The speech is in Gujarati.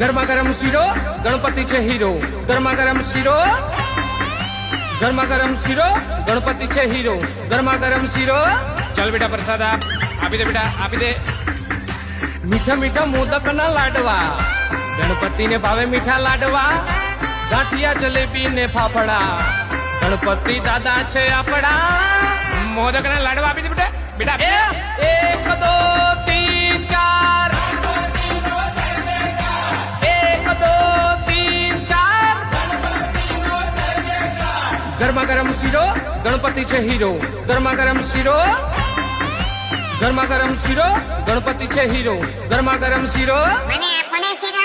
ગરમા ગરમ શીરો ગણપતિ છે હીરો ગરમા ગરમ શીરો ગરમા ગરમ શીરો ગણપતિ છે હીરો ગરમા ગરમ શીરો ચાલ બેટા પ્રસાદ આપી દે બેટા આપી દે. મીઠા મીઠા મોદક ના લાડવા ગણપતિ ને ભાવે મીઠા લાડવા ગાંઠિયા જલેબી ને ફાફડા ગણપતિ દાદા છે આપડા. મોદક ના લાડવા આપી દે બેટા બેટા આપી દે. એક દો તીન ચાર એક દો તીન ચાર ગરમા ગરમ શીરો ગણપતિ છે હીરો ગરમા ગરમ શીરો ગરમા ગરમ શીરો ગણપતિ છે હીરો ગરમા ગરમ શીરો મને શીરો